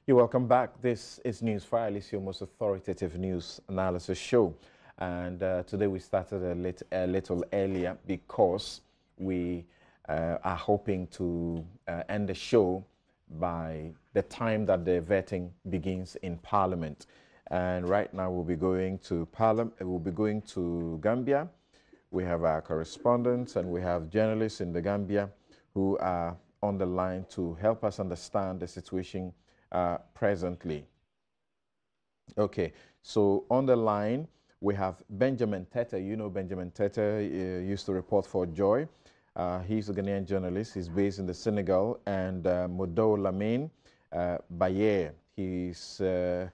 You're welcome back. This is Newsfile. It's your most authoritative news analysis show. And today we started a little earlier because we are hoping to end the show by the time that the vetting begins in Parliament. And right now we'll be going to Parliament. We'll be going to Gambia. We have our correspondents and we have journalists in the Gambia who are on the line to help us understand the situation presently. Okay, so on the line we have Benjamin Tete. You know Benjamin Tete used to report for Joy. He's a Ghanaian journalist. He's based in the Senegal. And Modo Lamine Bayer. He's a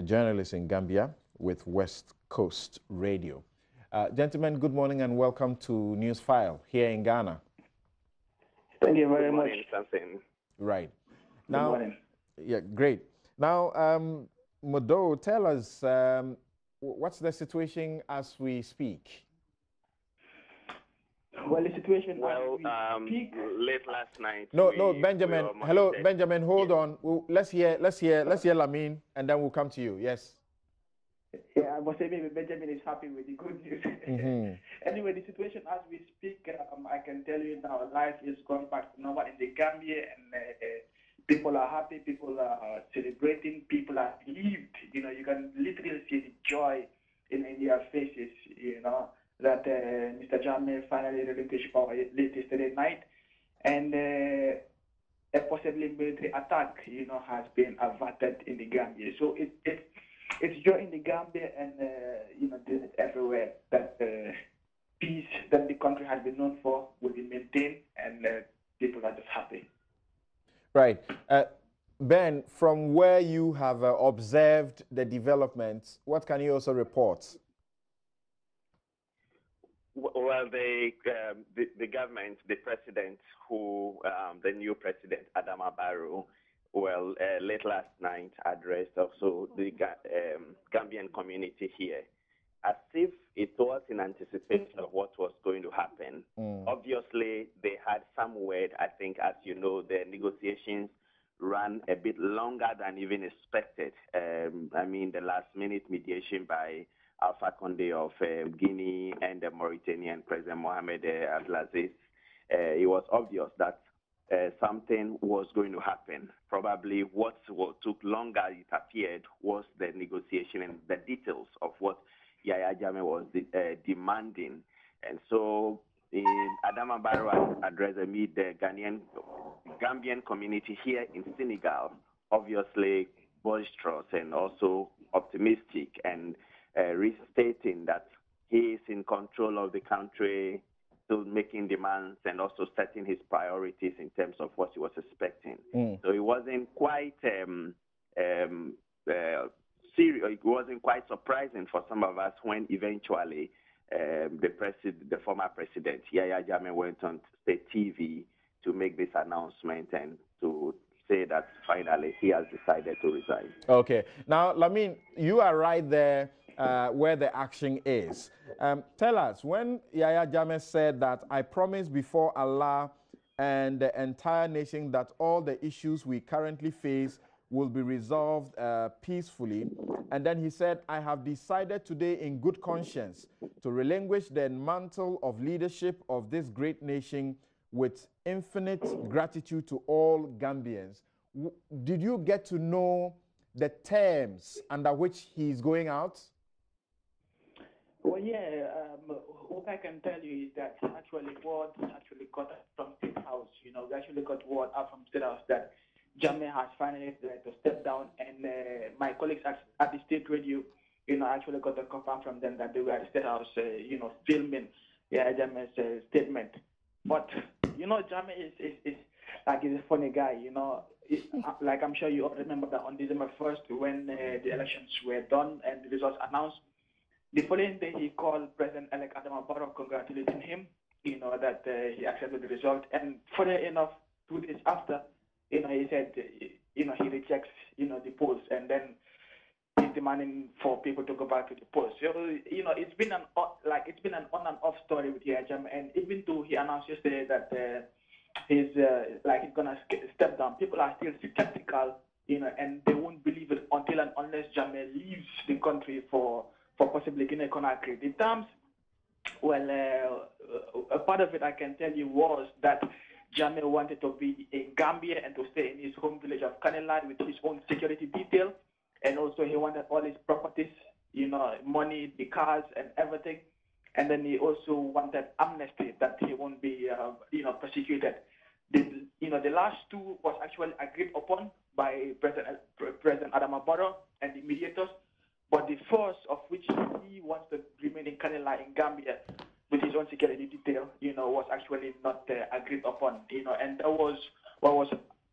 journalist in Gambia with West Coast Radio. Gentlemen, good morning and welcome to Newsfile here in Ghana. Thank you very much. Right. Good morning. Yeah, great. Now, Modo, tell us what's the situation as we speak? Well, the situation late last night. No, Benjamin. Hello, Benjamin. Hold on. Let's hear Lamine, and then we'll come to you. Yes. Yeah, I was saying maybe Benjamin is happy with the good news. Anyway, the situation as we speak, I can tell you now, life is going back to normal in the Gambia, and people are happy, people are celebrating, people are relieved. You know, you can literally see the joy in their faces, you know, that Mr. Jammeh finally relinquished power late yesterday night. And a possibly military attack, you know, has been averted in the Gambia. So it's joy in the Gambia and, you know, everywhere that peace that the country has been known for will be maintained, and people are just happy. Right. Ben, from where you have observed the developments, what can you also report? Well, the government, the president, the new president, Adama Barrow, late last night addressed also the Gambian community here, as if it was in anticipation of what was going to happen. Obviously, they had some word. I think, as you know, the negotiations ran a bit longer than even expected. I mean, the last-minute mediation by Alpha Conde of Guinea and the Mauritanian President Mohamed Abdelaziz, it was obvious that something was going to happen. Probably what took longer, it appeared, was the negotiation and the details of what Yahya Jammeh was demanding. And so Adama Barrow addressed the Gambian community here in Senegal, obviously boisterous and also optimistic, and restating that he is in control of the country, still making demands and also setting his priorities in terms of what he was expecting. So it wasn't quite serious. It wasn't quite surprising for some of us when eventually the former president, Yahya Jammeh, went on state TV to make this announcement and to say that finally he has decided to resign. Okay. Now, Lamine, you are right there where the action is. Tell us, when Yahya Jammeh said that, I promise before Allah and the entire nation that all the issues we currently face will be resolved peacefully. And then he said, I have decided today in good conscience to relinquish the mantle of leadership of this great nation with infinite gratitude to all Gambians. Did you get to know the terms under which he's going out? Well, yeah. What I can tell you is that actually word actually got from State House. You know, we actually got word out from State House that Jammeh has finally to step down, and my colleagues at the state radio, you know, actually got a confirm from them that they were at the State House, you know, filming Jammeh's statement. But you know, Jammeh is like, he's a funny guy. You know, like I'm sure you all remember that on December 1st, when the elections were done and the results announced, the following day he called President-elect Adama Barrow congratulating him, you know, that he accepted the result. And funny enough, 2 days after, you know, he said, you know, he rejects, you know, the polls, and then he's demanding for people to go back to the polls. So, you know, it's been an on and off story with Yahya Jammeh, and even though he announced yesterday that he's gonna step down, people are still skeptical and they won't believe it until and unless Jammeh leaves the country for possibly Guinea-Conakry. The terms, well, a part of it I can tell you was that Jammeh wanted to be in Gambia and to stay in his home village of Kanilai with his own security detail, and also he wanted all his properties, money, the cars, and everything. And then he also wanted amnesty, that he won't be, persecuted. The last two was actually agreed upon by President Adama Barrow and the mediators. But the first, of which he wants to remain in Kanilai in Gambia with his own security detail, was actually not agreed upon, and that was what was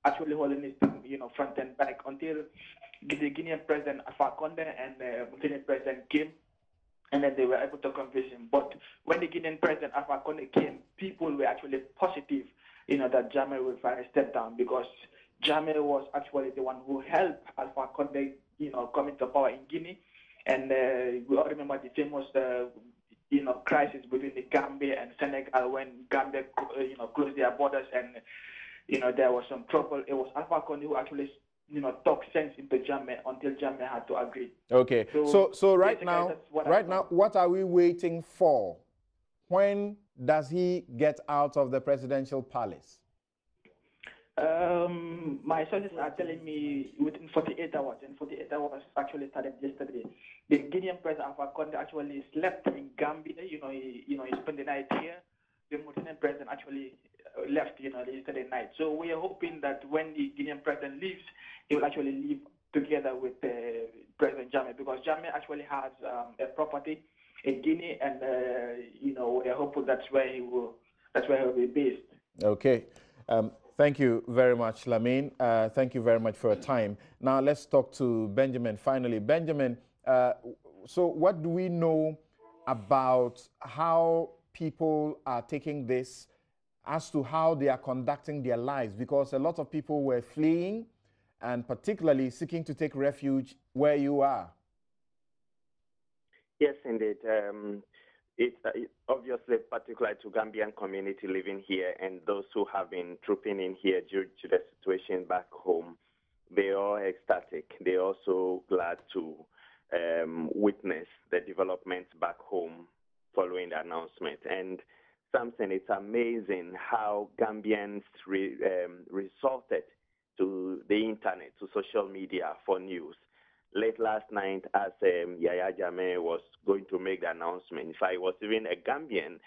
actually holding this thing, front and back until the Guinean President Alpha Conde and Guinean President came, and then they were able to convince him. But when the Guinean President Alpha Conde came, people were actually positive, that Jammeh will finally step down, because Jammeh was actually the one who helped Alpha Conde, come into power in Guinea. And we all remember the famous, crisis between the Gambia and Senegal, when Gambia, closed their borders, and there was some trouble. It was Alpha Conde who actually, talked sense into Jammeh until Jammeh had to agree. Okay. So right now, what are we waiting for? When does he get out of the presidential palace? My sources are telling me within 48 hours, and 48 hours actually started yesterday. The Guinean President Alpha Conde actually slept in Gambia. He spent the night here. The Mauritanian president actually left, yesterday night. So we are hoping that when the Guinean president leaves, he will actually leave together with President Jammeh, because Jammeh actually has a property in Guinea, and we are hopeful that's where he will be based. Okay. Thank you very much, Lamine. Thank you very much for your time. Now let's talk to Benjamin. Finally, Benjamin, so what do we know about how people are taking this, as to how they are conducting their lives? Because a lot of people were fleeing and particularly seeking to take refuge where you are. Yes, indeed. It's obviously particular to Gambian community living here, and those who have been trooping in here due to the situation back home. They are ecstatic. They're also glad to witness the developments back home following the announcement. And something, it's amazing how Gambians resorted to the internet, to social media for news. Late last night, as Yaya Jammeh was going to make the announcement, in fact, it was even a Gambian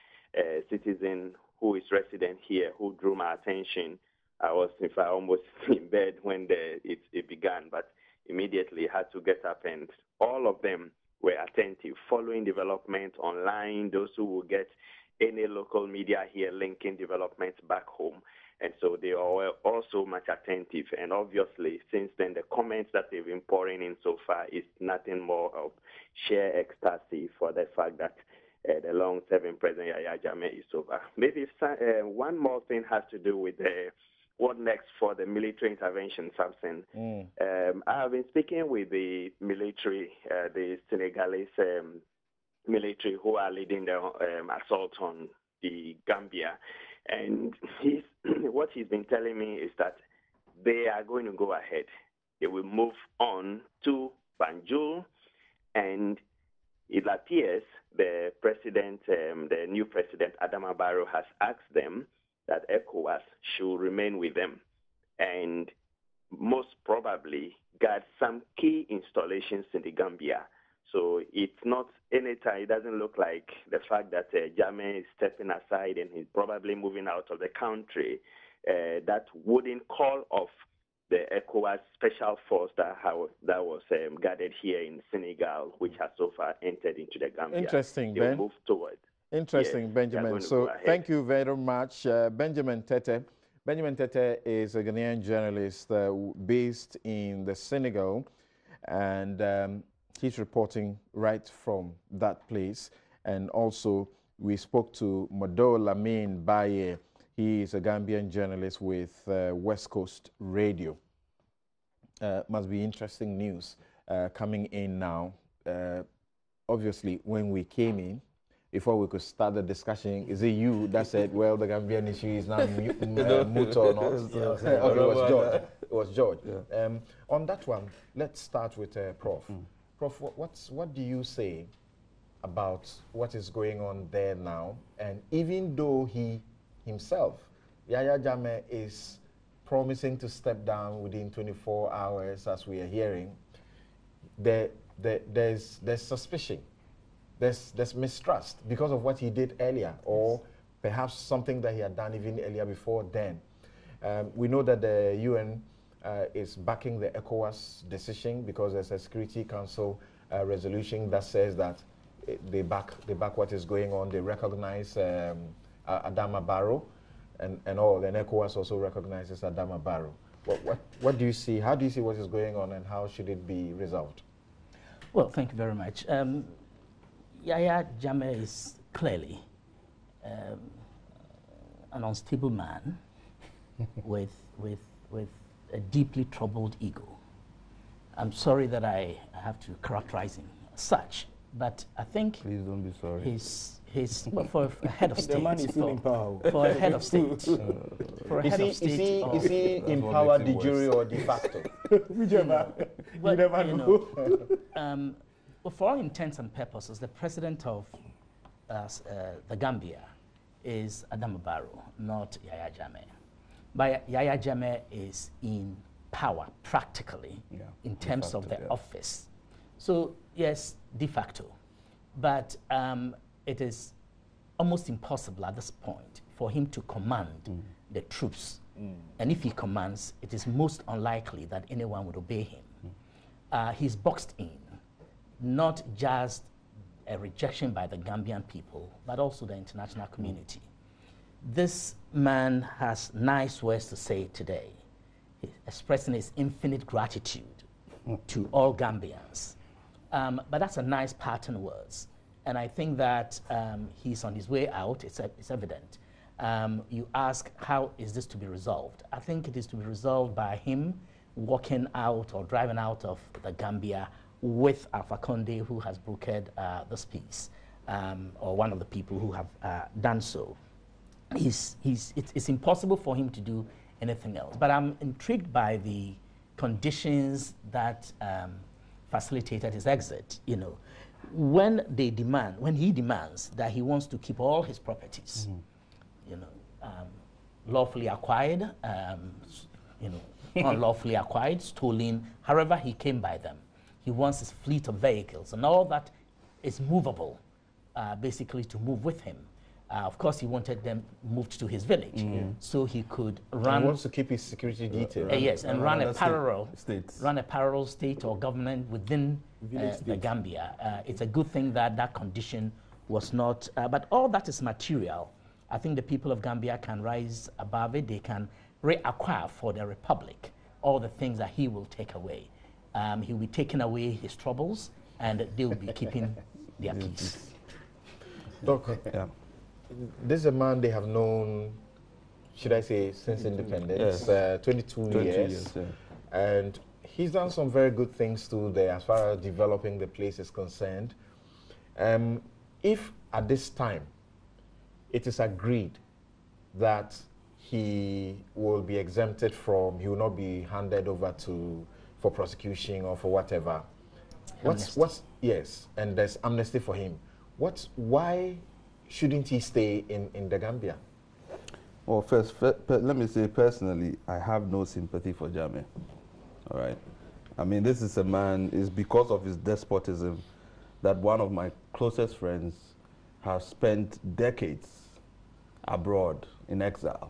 citizen who is resident here who drew my attention. I was, in fact, almost in bed when it began, but immediately had to get up, and all of them were attentive, following development online, those who will get any local media here linking developments back home. And so they are also much attentive. And obviously, since then, the comments that they've been pouring in so far is nothing more of sheer ecstasy for the fact that the long-serving President Yaya Jammeh is over. Maybe one more thing has to do with what next for the military intervention, Samson. I've been speaking with the military, the Senegalese military who are leading the assault on the Gambia. And what he's been telling me is that they are going to go ahead. They will move on to Banjul, and it appears the president, the new president, Adama Barrow, has asked them that ECOWAS should remain with them and most probably guard some key installations in the Gambia. So it's not anytime, it doesn't look like the fact that Jammeh is stepping aside and he's probably moving out of the country, that wouldn't call off the ECOWAS special force that was gathered here in Senegal, which has so far entered into the Gambia. Interesting, They'll Ben. move toward. Interesting, Yes, Benjamin. So thank you very much, Benjamin Tete. Benjamin Tete is a Ghanaian journalist based in the Senegal, and he's reporting right from that place. And also, we spoke to Modo Lamine Baye. He is a Gambian journalist with West Coast Radio. Must be interesting news coming in now. Obviously, when we came in, before we could start the discussion, is it you that said, well, the Gambian issue is now moot or not? Okay, it was George. It was George. Yeah. On that one, let's start with Prof. Prof, what do you say about what is going on there now? And even though he himself, Yahya Jammeh, is promising to step down within 24 hours, as we are hearing, there's suspicion, there's mistrust because of what he did earlier, or perhaps something that he had done even earlier before then. We know that the UN is backing the ECOWAS decision because there's a Security Council resolution that says that they back what is going on. They recognize Adama Barrow and all. Then ECOWAS also recognizes Adama Barrow. What do you see? How do you see what is going on, and how should it be resolved? Well, thank you very much. Yahya Jammeh is clearly an unstable man with a deeply troubled ego. I'm sorry that I have to characterize him as such, but I think please don't be sorry. Well, for a head of state, the man is still in power. For a head of state, for a head of state, is he in power de jure or de facto? Whichever. You never know. Well, for all intents and purposes, the president of the Gambia is Adama Barrow, not Yahya Jammeh. But Yahya Jammeh is in power practically in terms of the office. So yes, de facto, but it is almost impossible at this point for him to command the troops. And if he commands, it is most unlikely that anyone would obey him. He's boxed in, not just a rejection by the Gambian people, but also the international community. This man has nice words to say today, expressing his infinite gratitude to all Gambians. But that's a nice pattern words. And I think that he's on his way out, it's evident. You ask, how is this to be resolved? I think it is to be resolved by him walking out or driving out of the Gambia with Alpha Conde, who has brokered this peace, or one of the people who have done so. It's impossible for him to do anything else. But I'm intrigued by the conditions that facilitated his exit. You know, when he demands that he wants to keep all his properties, you know, lawfully acquired, you know, unlawfully acquired, stolen, however he came by them. He wants his fleet of vehicles and all that is movable, basically to move with him. Of course, he wanted them moved to his village, so he could run. He wants to keep his security detail. Yes, and run a parallel state or government within the Gambia. It's a good thing that that condition was not. But all that is material. I think the people of Gambia can rise above it. They can reacquire for the republic all the things that he will take away. He will be taking away his troubles, and they will be keeping their peace. Doc, this is a man they have known, should I say, since independence, 22 years. And he's done some very good things too there as far as developing the place is concerned. If at this time it is agreed that he will be exempted from, he will not be handed over for prosecution or for whatever. Yes, and there's amnesty for him. Why shouldn't he stay in the Gambia? Well, first, let me say personally, I have no sympathy for Jammeh. All right. I mean, this is a man, it's because of his despotism that one of my closest friends has spent decades abroad in exile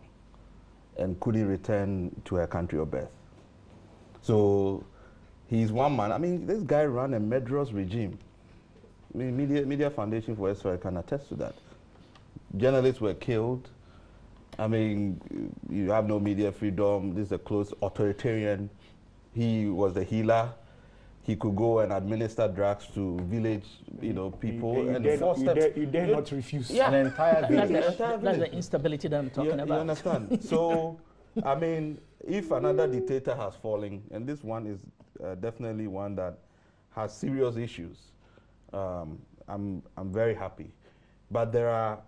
and couldn't return to her country of birth. So he's one man. I mean, this guy ran a murderous regime. I mean, Media Foundation for Israel can attest to that. Journalists were killed. I mean, you have no media freedom. This is a close authoritarian. He was the healer. He could go and administer drugs to village, people. You dare not refuse. Yeah, an entire village. That's the instability that I'm talking about. You understand? So, I mean, if another dictator has fallen, and this one is definitely one that has serious issues, I'm very happy. But there are,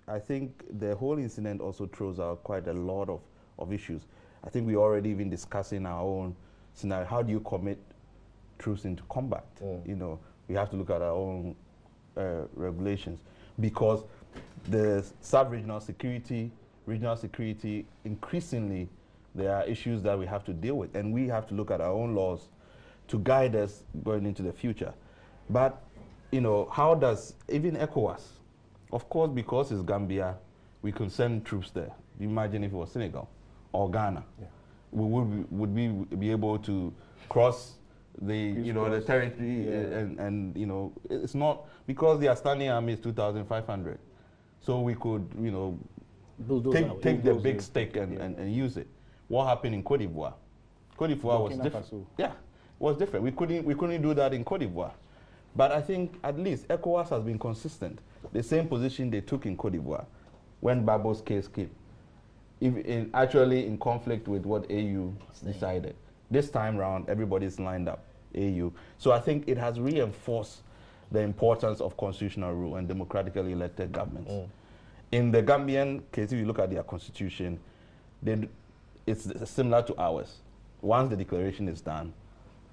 I think the whole incident also throws out quite a lot of issues. I think we already even discussing our own scenario. How do you commit troops into combat? You know, we have to look at our own regulations, because the sub-regional security, regional security, increasingly there are issues that we have to deal with, and we have to look at our own laws to guide us going into the future. But, you know, how does even ECOWAS, of course, because it's Gambia, we can send troops there. Imagine if it was Senegal or Ghana. Yeah. Would we be able to cross the the territory? And you know, it's not, because the standing army is 2,500, so we could take the big stick and use it. What happened in Cote d'Ivoire? Cote d'Ivoire was different. Yeah, was different. We couldn't do that in Cote d'Ivoire. But I think at least ECOWAS has been consistent. The same position they took in Cote d'Ivoire when Babo's case came, actually in conflict with what AU decided. This time round, everybody's lined up, AU. So I think it has reinforced the importance of constitutional rule and democratically elected governments. In the Gambian case, if you look at their constitution, it's similar to ours. Once the declaration is done,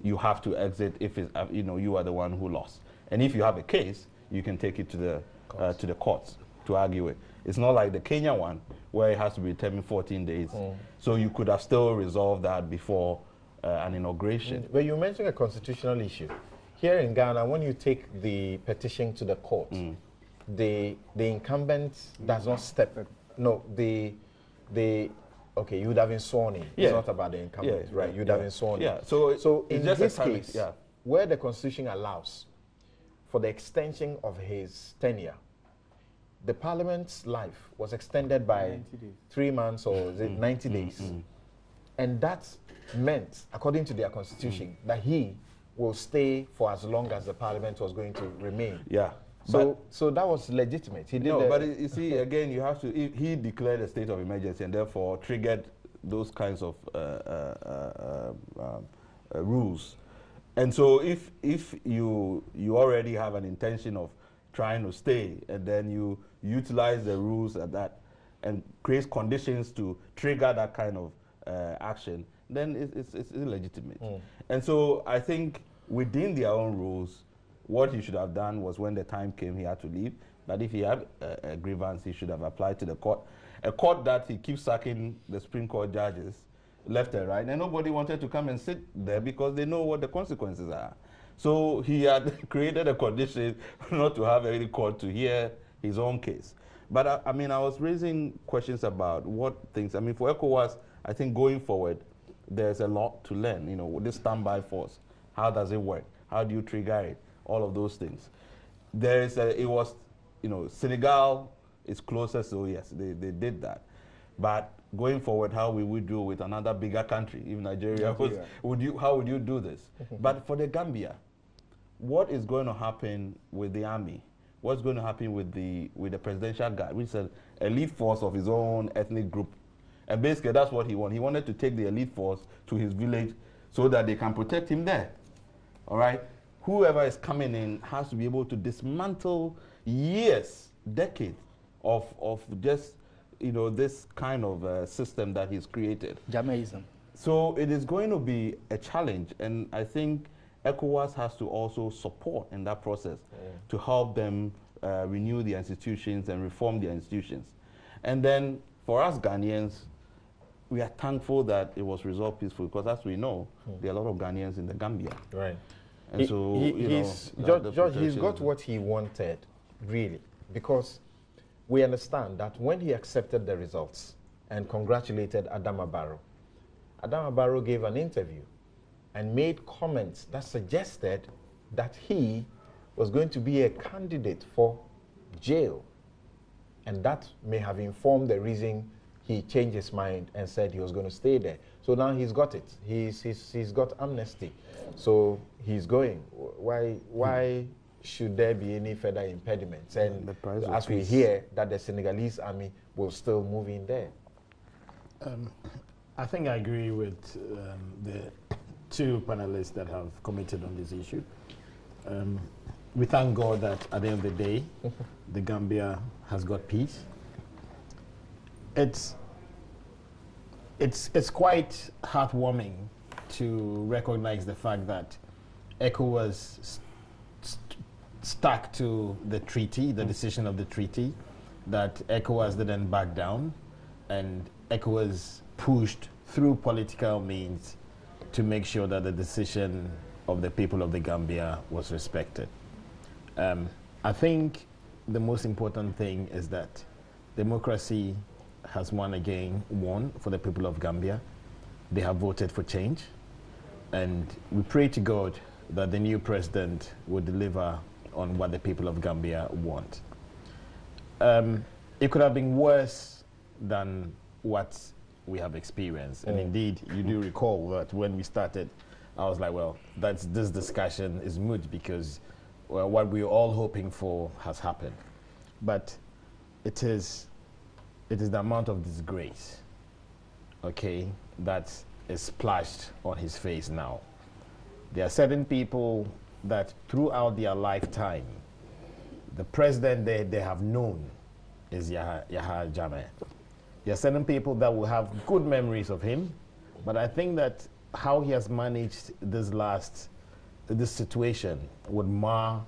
you have to exit if it's, you are the one who lost. And if you have a case, you can take it to the courts to argue it. It's not like the Kenya one, where it has to be determined 14 days. So you could have still resolved that before an inauguration. But you mentioned a constitutional issue. Here in Ghana, when you take the petition to the court, the incumbent does not step. No, okay, you would have been sworn in. It's not about the incumbent, right? You'd have been sworn in. So in this case, where the Constitution allows for the extension of his tenure, the Parliament's life was extended by 3 months or 90 days. And that meant, according to their Constitution, that he will stay for as long as the Parliament was going to remain. Yeah. So that was legitimate. He did. No, but you see, again, you have to. He declared a state of emergency and therefore triggered those kinds of rules. And so, if you already have an intention of trying to stay, and then you utilize the rules and create conditions to trigger that kind of action, then it's illegitimate. And so, I think within their own rules, what he should have done was, when the time came, he had to leave. But if he had a grievance, he should have applied to the court. A court that he keeps sacking the Supreme Court judges left and right. And nobody wanted to come and sit there because they know what the consequences are. So he had created a condition not to have any court to hear his own case. But I mean, I was raising questions about what things, I mean, for ECOWAS, I think going forward, there's a lot to learn. You know, with this standby force, how does it work? How do you trigger it? All of those things. Senegal is closer, so yes, they did that. But going forward, how we would do with another bigger country, even Nigeria, how would you do this? But for the Gambia, what is going to happen with the army? What's going to happen with the presidential guard, which is an elite force of his own ethnic group? And basically, that's what he wanted. He wanted to take the elite force to his village so that they can protect him there. All right? Whoever is coming in has to be able to dismantle years, decades of just, this kind of system that he's created. Jammehism. So it is going to be a challenge, and I think ECOWAS has to also support in that process to help them renew the institutions and reform the institutions. And then for us Ghanaians, we are thankful that it was resolved peacefully, because as we know, there are a lot of Ghanaians in the Gambia. Right. And he's got what he wanted, really, because we understand that when he accepted the results and congratulated Adama Barrow gave an interview and made comments that suggested that he was going to be a candidate for jail. And that may have informed the reason he changed his mind and said he was going to stay there. So now he's got it. He's got amnesty. So he's going. Why should there be any further impediments? And as we hear that the Senegalese army will still move in there. I think I agree with the two panelists that have commented on this issue. we thank God that at the end of the day, the Gambia has got peace. It's quite heartwarming to recognize the fact that ECHO was stuck to the treaty, the decision of the treaty, that ECOWAS didn't back down, and ECOWAS pushed through political means to make sure that the decision of the people of the Gambia was respected. I think the most important thing is that democracy has won for the people of Gambia. They have voted for change, and we pray to God that the new president will deliver on what the people of Gambia want. It could have been worse than what we have experienced. And indeed, you do recall that when we started, I was like, well, this discussion is moot because what we were all hoping for has happened. But it is the amount of disgrace, okay, that is splashed on his face now. There are certain people that throughout their lifetime, the president they have known is Yahya Jammeh. There are certain people that will have good memories of him, but I think that how he has managed this situation would mar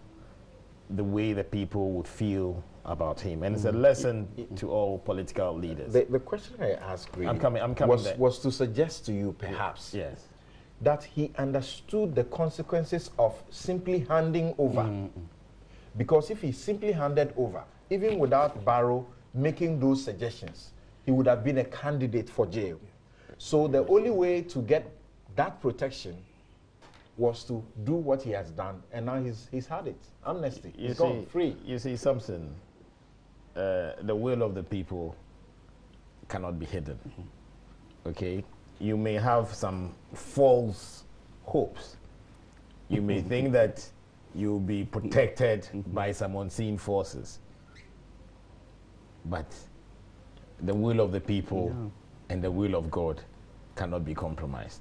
the way that people would feel about him. And it's a lesson to all political leaders. The question I asked really I'm coming was to suggest to you perhaps yes, that he understood the consequences of simply handing over. Because if he simply handed over, even without Barrow making those suggestions, he would have been a candidate for jail. So the only way to get that protection was to do what he has done, and now he's had it. Amnesty. He's gone free. You see something, the will of the people cannot be hidden. Okay? You may have some false hopes. You may think that you'll be protected by some unseen forces. But the will of the people and the will of God cannot be compromised.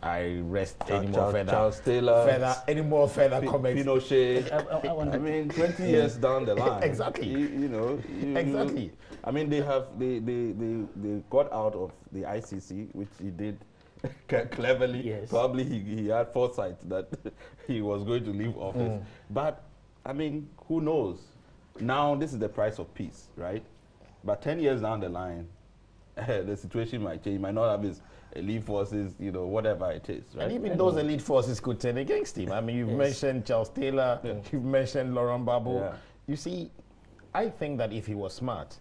I rest any more further comments. Pinochet. I mean, 20 years down the line. Exactly. Exactly. I mean, they got out of the ICC, which he did cleverly. Yes. Probably he had foresight that he was going to leave office. But, I mean, who knows? Now, this is the price of peace, right? But 10 years down the line, the situation might change. He might not have his elite forces, whatever it is, right? And even those elite forces could turn against him. I mean, you've mentioned Charles Taylor, you've mentioned Laurent Gbagbo. Yeah. You see, I think that if he was smart,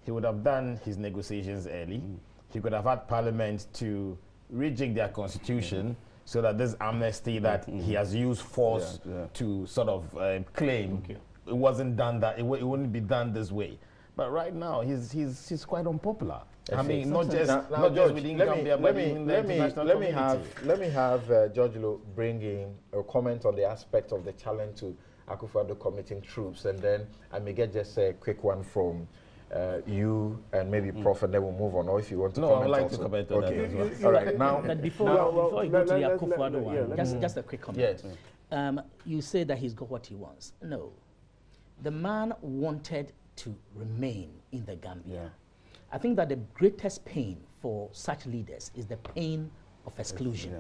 he would have done his negotiations early. He could have had Parliament to rejig their constitution so that this amnesty that he has used force to sort of claim, it wasn't done that, it wouldn't be done this way. But right now, he's quite unpopular. I mean, not just within Gambia, but in the international community. Let me have George Lo bring in a comment on the aspect of the challenge to Akufo-Addo committing troops, and then I may get just a quick one from you and maybe Prof, and then we'll move on. Or if you want to comment, I would like also. to comment on that as well. All right, now. But before you go to the Akufo-Addo one, just a quick comment. Yes. You say that he's got what he wants. No. The man wanted to remain in the Gambia. I think that the greatest pain for such leaders is the pain of exclusion.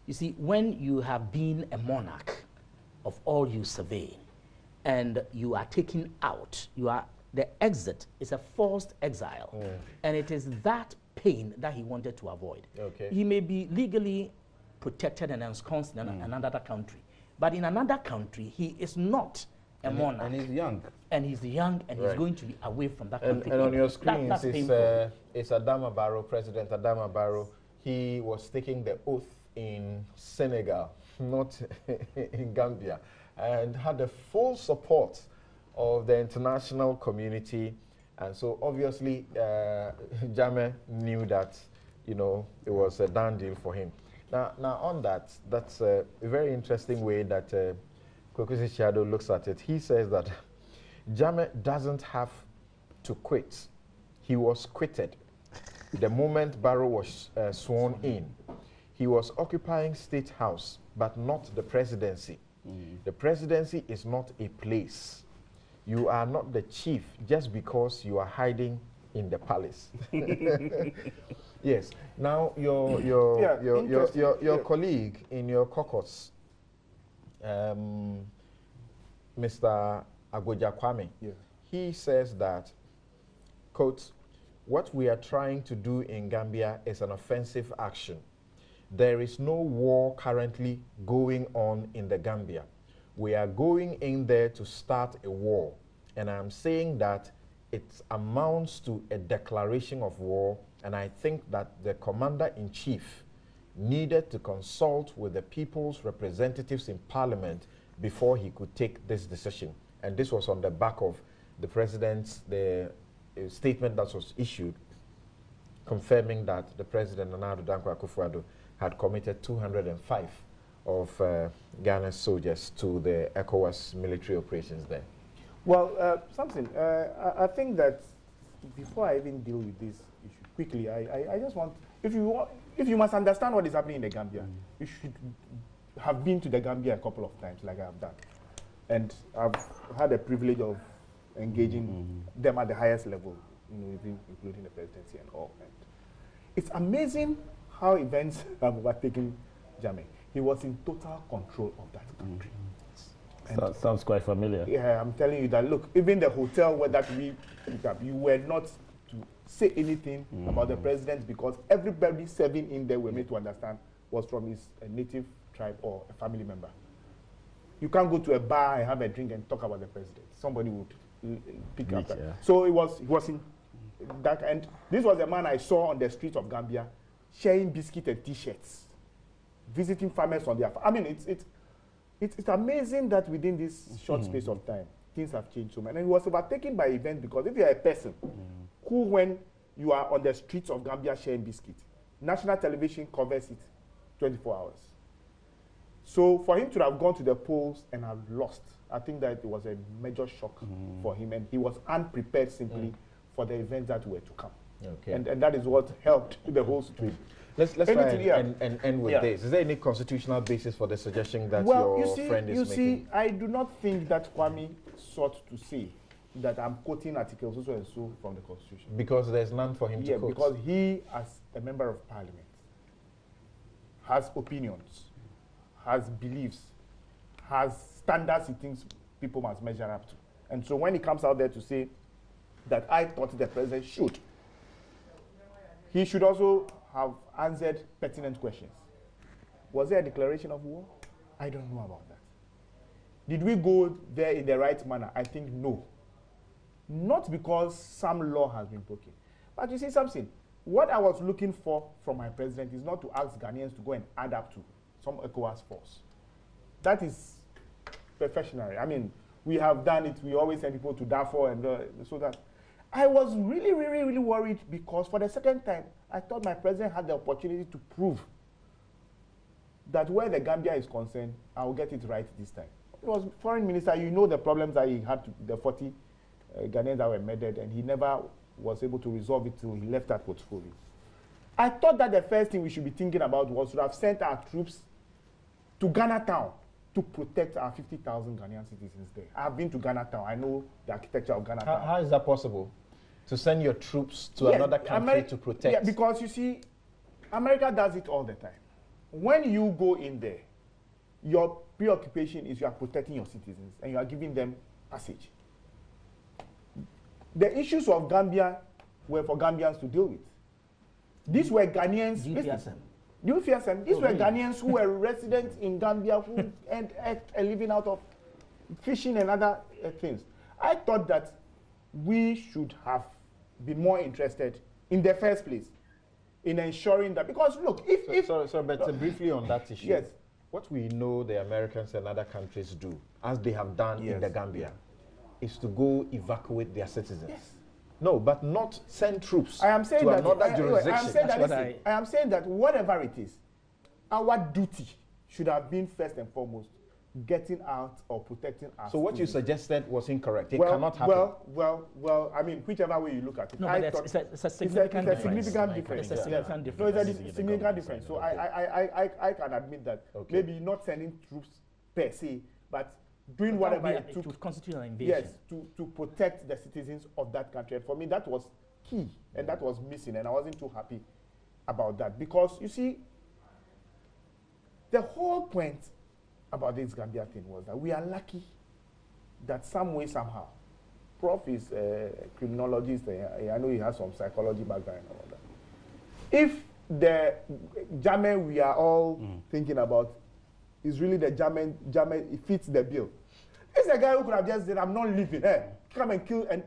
You see, when you have been a monarch of all you survey and you are taken out, the exit is a forced exile. And it is that pain that he wanted to avoid. He may be legally protected and ensconced in another country, but in another country, he is not a monarch. And he's young. And he's young, and he's going to be away from that country. And on your screen, it's Adama Barrow, President Adama Barrow. He was taking the oath in Senegal, not in Gambia, and had the full support of the international community. And so obviously, Jammeh knew that, it was a done deal for him. Now on that, that's a very interesting way that Kokusi Shadow looks at it. He says that Jammeh doesn't have to quit. He was quitted the moment Barrow was sworn in. He was occupying State House, but not the presidency. The presidency is not a place. You are not the chief just because you are hiding in the palace. Yes. Now your colleague in your caucus, Mr. Agoja Kwame, he says that, quote, "What we are trying to do in Gambia is an offensive action. There is no war currently going on in the Gambia. We are going in there to start a war. And I'm saying that it amounts to a declaration of war, and I think that the commander-in-chief needed to consult with the people's representatives in parliament before he could take this decision." And this was on the back of the president's statement that was issued confirming that the president, Nana Addo Dankwa Akufo-Addo, had committed 205 of Ghana's soldiers to the ECOWAS military operations there. Well, something, I think that before I even deal with this issue quickly, I just want, if you must understand what is happening in the Gambia, you should have been to the Gambia a couple of times, like I have done. And I've had the privilege of engaging them at the highest level, including the presidency and all. And it's amazing how events have overtaken Jammeh. He was in total control of that country. That sounds quite familiar. Yeah, I'm telling you that, look, even the hotel where that we picked up, you were not to say anything about the president because everybody serving in there, were made to understand, was from his native tribe or a family member. You can't go to a bar and have a drink and talk about the president. Somebody would pick up that. Yeah. So he was in that, and this was a man I saw on the streets of Gambia sharing biscuits and T-shirts, visiting farmers on their farm. I mean, it's amazing that within this short space of time, things have changed so much. And he was overtaken by events because if you're a person who, when you are on the streets of Gambia sharing biscuits, national television covers it 24 hours. So for him to have gone to the polls and have lost, I think that it was a major shock for him, and he was unprepared simply for the events that were to come. Okay. And that is what helped the whole situation. Let's try and end with this. Is there any constitutional basis for the suggestion that your friend is making? You see, I do not think that Kwame sought to say that I'm quoting articles so and so from the Constitution. Because there's none for him to quote. Because he, as a member of parliament, has opinions, has beliefs, has standards he thinks people must measure up to. And so when he comes out there to say that I thought the president should, he should also have answered pertinent questions. Was there a declaration of war? I don't know about that. Did we go there in the right manner? I think no. Not because some law has been broken. But you see something, what I was looking for from my president is not to ask Ghanaians to go and add up to some ECOWAS force. That is professional. I mean, we have done it. We always send people to Darfur and so that. I was really, really, really worried because for the second time, I thought my president had the opportunity to prove that where the Gambia is concerned, I will get it right this time. It was foreign minister, you know the problems that he had, the 40 Ghanaians that were murdered, and he never was able to resolve it till he left that portfolio. I thought that the first thing we should be thinking about was to have sent our troops to Ghana town to protect our 50,000 Ghanaian citizens there. I have been to Ghana town. I know the architecture of Ghana town. How is that possible? To send your troops to another country to protect? Yeah, because you see, America does it all the time. When you go in there, your preoccupation is you are protecting your citizens and you are giving them passage. The issues of Gambia were for Gambians to deal with. These were Ghanaians. These were Ghanaians who were residents in Gambia who earned a living out of fishing and other things. I thought that we should have been more interested in the first place in ensuring that, because look, but briefly on that issue. Yes. What we know the Americans and other countries do, as they have done in the Gambia, is to go evacuate their citizens. Yes. No, but not send troops to another jurisdiction. I am saying that whatever it is, our duty should have been first and foremost getting out or protecting us. So what you suggested was incorrect. It cannot happen. Well, I mean, whichever way you look at it. No, but it's a significant difference. It's a significant difference. So I can admit that maybe not sending troops per se but doing That whatever would it be took. to constitute an invasion. Yes, to protect the citizens of that country. And for me, that was key, and that was missing, and I wasn't too happy about that. Because, you see, the whole point about this Gambia thing was that we are lucky that some way, somehow, Prof is a criminologist, I know he has some psychology background and all that. If the Jammeh we are all thinking about is really the Jammeh, it fits the bill. It's a guy who could have just said, I'm not leaving, come and kill and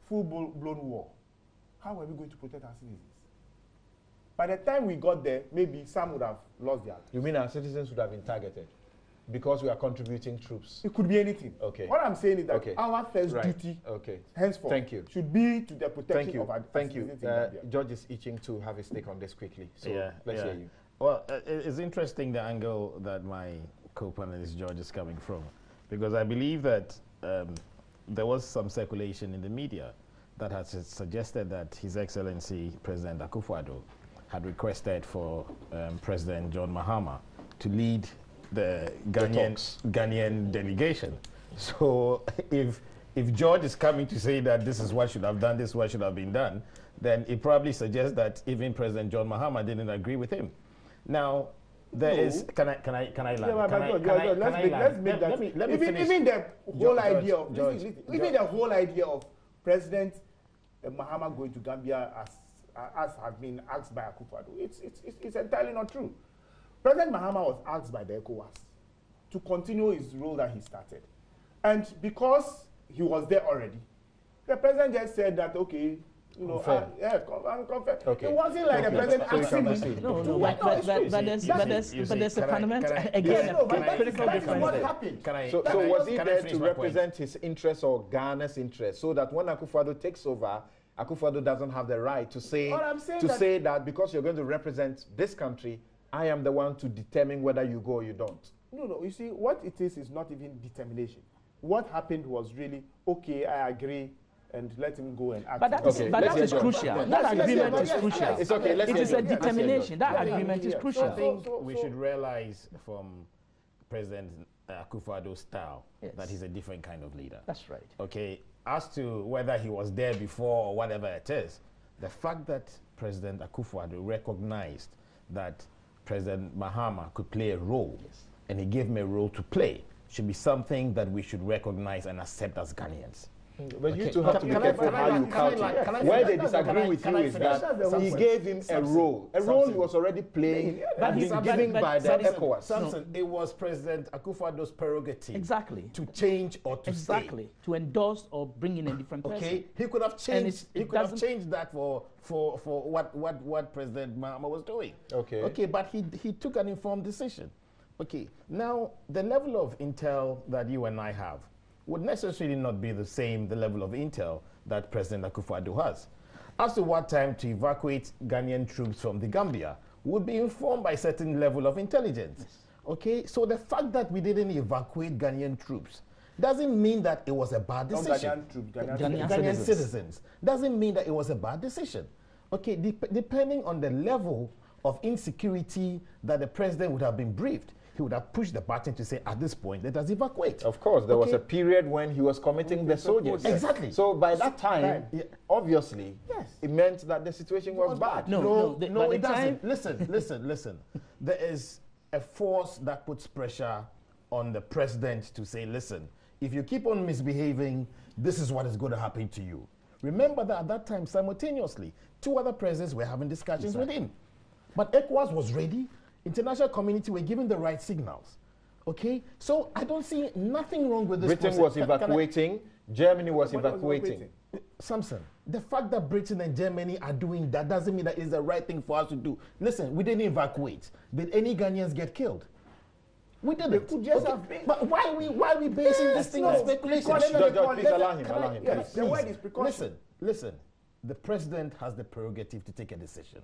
full-blown war. How are we going to protect our citizens? By the time we got there, maybe some would have lost their lives. You mean our citizens would have been targeted because we are contributing troops? It could be anything. Okay. What I'm saying is that Okay. our first Right. duty, Okay. henceforth, Thank you. should be to the protection of our Thank you. citizens in Gambia. George is itching to have his take on this quickly. So let's hear you. Well, it's interesting the angle that my co-panelist George is coming from, because I believe that there was some circulation in the media that has suggested that His Excellency President Akufo-Addo had requested for President John Mahama to lead the Ghanaian delegation. So if George is coming to say that this is what should have done, this is what should have been done, then it probably suggests that even President John Mahama didn't agree with him. Now, there is. Can I land? Let's make that. Even the whole idea of even the whole idea of President Mahama going to Gambia as has been asked by Akufo-Addo, it's entirely not true. President Mahama was asked by the ECOWAS to continue his role that he started, and because he was there already, the president just said that okay. You know, confirm. Okay. It wasn't like the president asking him. But there's a fundamental, again, a critical difference. What happened? So was he there to represent his interests or Ghana's interests, so that when Akufo-Addo takes over, Akufo-Addo doesn't have the right to say say that because you're going to represent this country, I am the one to determine whether you go or you don't. No. You see, what it is not even determination. What happened was really okay. I agree. And let him go and act. But that is crucial. That agreement is crucial. It's okay. It is a determination. That agreement is crucial. I think we should realize from President Akufo-Addo's style that he's a different kind of leader. That's right. Okay. As to whether he was there before or whatever it is, the fact that President Akufo-Addo recognized that President Mahama could play a role, and he gave him a role to play, should be something that we should recognize and accept as Ghanaians. But you two have to be careful how you couch it. Where they disagree with you is that he gave him a role. A role he was already playing and been given by the ECOWAS. Samson, it was President Akufo-Addo's prerogative to change or to stay. To endorse or bring in a different person. Okay, he could have changed. He could have changed that for what President Mahama was doing. Okay, but he took an informed decision. Okay, now the level of intel that you and I have would necessarily not be the level of intel that President Akufo-Addo has. As to what time to evacuate Ghanaian troops from the Gambia would be informed by a certain level of intelligence. Okay, so the fact that we didn't evacuate Ghanaian troops doesn't mean that it was a bad decision. Ghanaian citizens. Doesn't mean that it was a bad decision. Okay, depending on the level of insecurity that the president would have been briefed, he would have pushed the button to say, at this point, let us evacuate. Of course, there was a period when he was committing the soldiers. Exactly. So by that time, obviously, it meant that the situation was bad. No, it doesn't. Listen. There is a force that puts pressure on the president to say, listen, if you keep on misbehaving, this is what is going to happen to you. Remember that at that time, simultaneously, 2 other presidents were having discussions with him. But ECOWAS was ready. International community were giving the right signals. Okay? So I don't see nothing wrong with this Britain was evacuating, Germany was evacuating. Samson, the fact that Britain and Germany are doing that doesn't mean that it's the right thing for us to do. Listen, we didn't evacuate. Did any Ghanaians get killed? We didn't. Could just have been. But why are we basing this thing on speculation? Please allow him. Listen. The president has the prerogative to take a decision.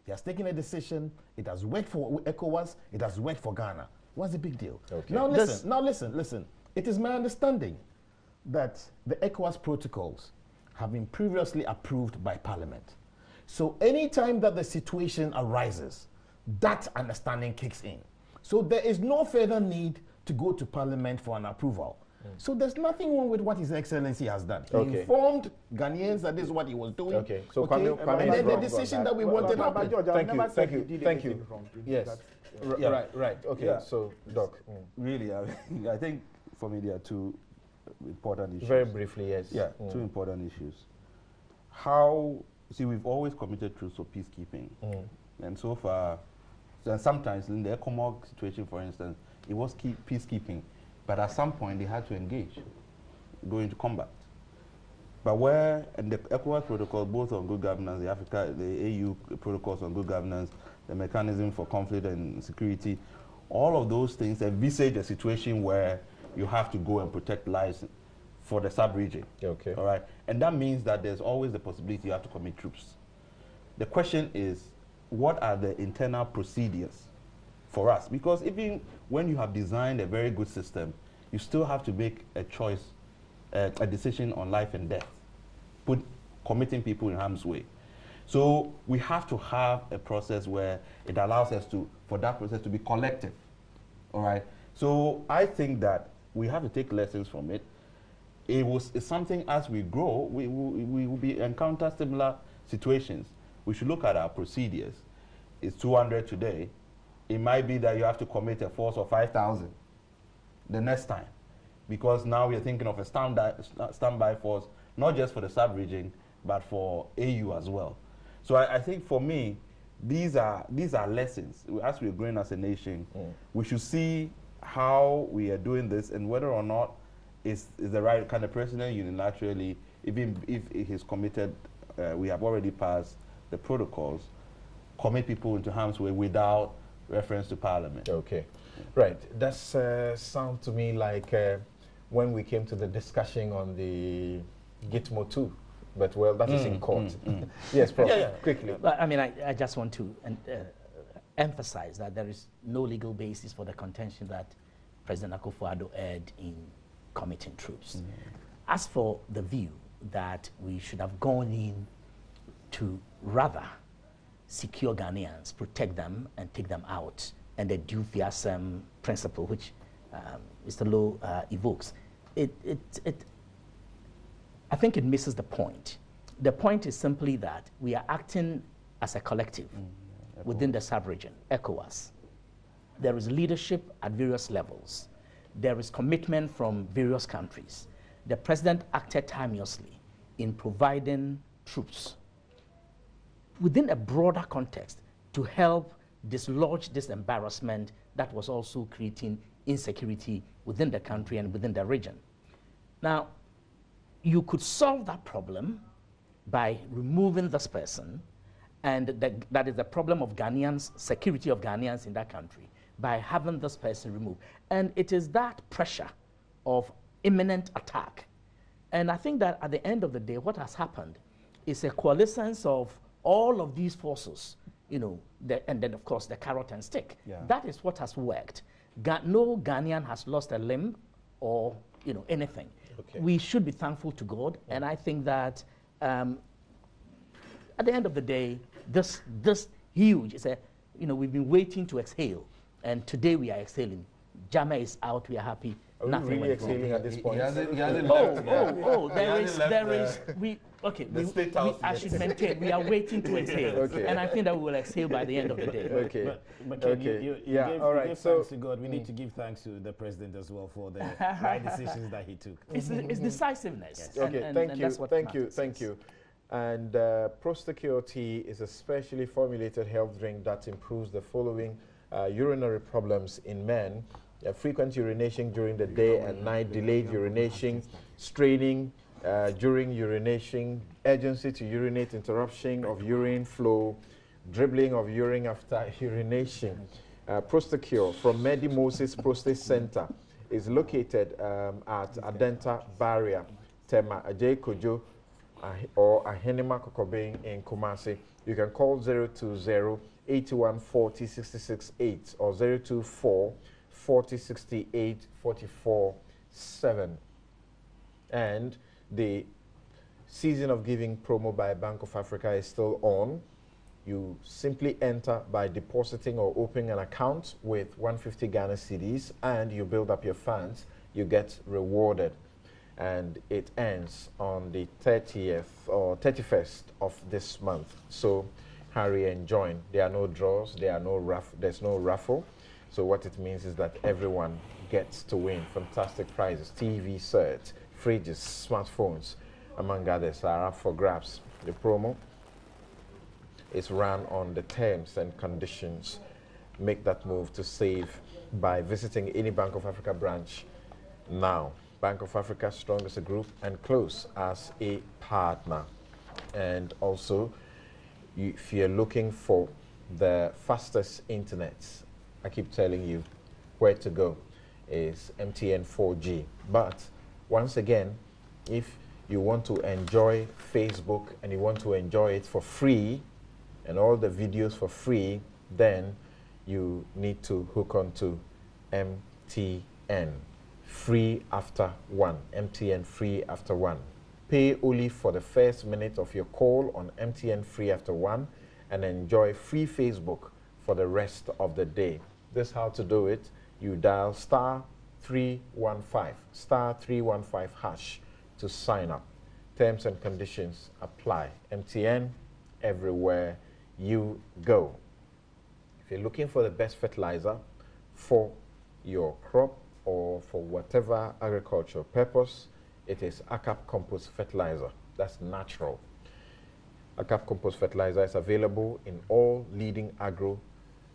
He has taken a decision. It has worked for ECOWAS. It has worked for Ghana. What's the big deal? Okay. Now listen. It is my understanding that the ECOWAS protocols have been previously approved by Parliament. So anytime that the situation arises, that understanding kicks in. So there is no further need to go to Parliament for an approval. So there's nothing wrong with what His Excellency has done. He Okay. informed Ghanaians that this is what he was doing. Okay, so Kwame and is then the wrong decision about that we wanted happened. George, Thank I've you, never thank said you, he did thank you. anything wrong. Yes. Yeah. Right. Okay. Yeah. So, Doc. Really, I think for me there are two important issues. Very briefly, yes. Yeah, two important issues. How, see, we've always committed troops for peacekeeping. And so far, and sometimes in the ECOMOG situation, for instance, it was peacekeeping. But at some point, they had to engage, go into combat. But where, and the ECOWAS protocol, both on good governance, the AU protocols on good governance, the mechanism for conflict and security, all of those things envisage a situation where you have to go and protect lives for the sub-region. Okay. All right? And that means that there's always the possibility you have to commit troops. The question is, what are the internal procedures for us? Because even when you have designed a very good system, you still have to make a choice, a decision on life and death, committing people in harm's way. So we have to have a process where it allows us for that process to be collective. All right? So I think that we have to take lessons from it. It's something as we grow, we will encounter similar situations. We should look at our procedures. It's 200 today. It might be that you have to commit a force of 5,000 the next time, because now we're thinking of a standby force, not just for the sub-region, but for AU as well. So I think for me, these are lessons. As we're growing as a nation, we should see how we are doing this and whether or not is the right kind of president unilaterally, even if he's committed, we have already passed the protocols, commit people into harm's way without reference to Parliament. Okay. Right. That sounds to me like when we came to the discussion on the Gitmo 2. But, well, that is in court. Yes, Prof. Quickly. But, I mean, I just want to emphasize that there is no legal basis for the contention that President Akufo-Addo erred in committing troops. As for the view that we should have gone in to rather secure Ghanaians, protect them, and take them out, and the due fiasem principle, which Mr. Lowe evokes, I think it misses the point. The point is simply that we are acting as a collective within the sub-region, ECOWAS. There is leadership at various levels. There is commitment from various countries. The president acted timeously in providing troops within a broader context to help dislodge this embarrassment that was also creating insecurity within the country and within the region. Now, you could solve that problem by removing this person, and that is the problem of Ghanaians, security of Ghanaians in that country, by having this person removed. And it is that pressure of imminent attack. And I think that at the end of the day, what has happened is a coalescence of all of these forces, you know, and then of course the carrot and stick. Yeah. That is what has worked. No Ghanaian has lost a limb or, you know, anything. Okay. We should be thankful to God, and I think that at the end of the day, this huge, we've been waiting to exhale, and today we are exhaling. Jammeh is out, we are happy. Are we Nothing really went wrong. exhaling at this point? I should maintain, we are waiting to exhale. Okay. And I think that we will exhale by the end of the day. Okay. But Okay. you Yeah, gave, all you right, gave so- thanks to God. We need to give thanks to the president as well for the right decisions that he took. It's decisiveness. Yes. Okay, and thank you, that's what thank you, matters, thank yes. you. And Prosecure is a specially formulated health drink that improves the following urinary problems in men: frequent urination during the day and night, delayed urination, straining during urination, urgency to urinate, interruption of urine flow, dribbling of urine after urination. Prosecure from Medi-Moses Prostate Center is located at Adenta Barrier, Tema Ajay Kojo, or Ahenema Kokobeng in Kumasi. You can call 020-8140-668 or 024-4068-44-7. And the season of giving promo by Bank of Africa is still on. You simply enter by depositing or opening an account with 150 Ghana cedis, and you build up your funds. You get rewarded, and it ends on the 30th or 31st of this month. So hurry and join. There are no draws, there's no raffle. So what it means is that everyone gets to win fantastic prizes. TV sets, fridges, smartphones, among others, are up for grabs. The promo is run on the terms and conditions. Make that move to save by visiting any Bank of Africa branch now. Bank of Africa, strong as a group and close as a partner. And also, if you're looking for the fastest internet, I keep telling you where to go is MTN 4G. But once again, if you want to enjoy Facebook and you want to enjoy it for free and all the videos for free, then you need to hook on to MTN free after one. MTN free after one. Pay only for the first minute of your call on MTN free after one and enjoy free Facebook for the rest of the day. This is how to do it. You dial *315 hash to sign up. Terms and conditions apply. MTN, everywhere you go. If you're looking for the best fertilizer for your crop or for whatever agricultural purpose, it is ACAP Compost Fertilizer. That's natural. ACAP Compost Fertilizer is available in all leading agro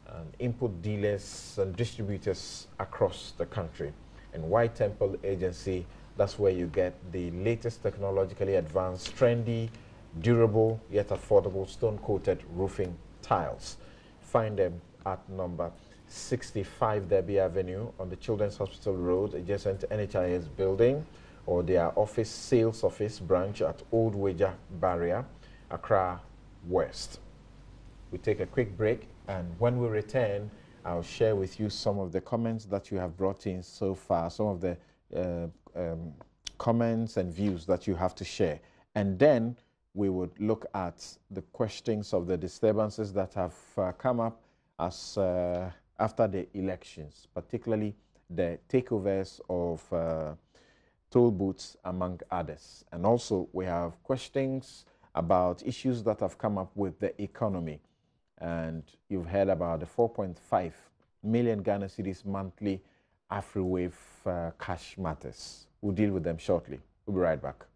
and input dealers and distributors across the country. And White Temple Agency, that's where you get the latest technologically advanced, trendy, durable, yet affordable stone-coated roofing tiles. Find them at number 65 Derby Avenue on the Children's Hospital Road, adjacent to NHIS building, or their sales office branch at Old Wager Barrier, Accra West. We take a quick break, and when we return, I'll share with you some of the comments that you have brought in so far, some of the comments and views that you have to share. And then we would look at the questions of the disturbances that have come up as after the elections, particularly the takeovers of toll booths, among others. And also we have questions about issues that have come up with the economy. And you've heard about the 4.5 million Ghana cedis monthly AfriWave cash matters. We'll deal with them shortly. We'll be right back.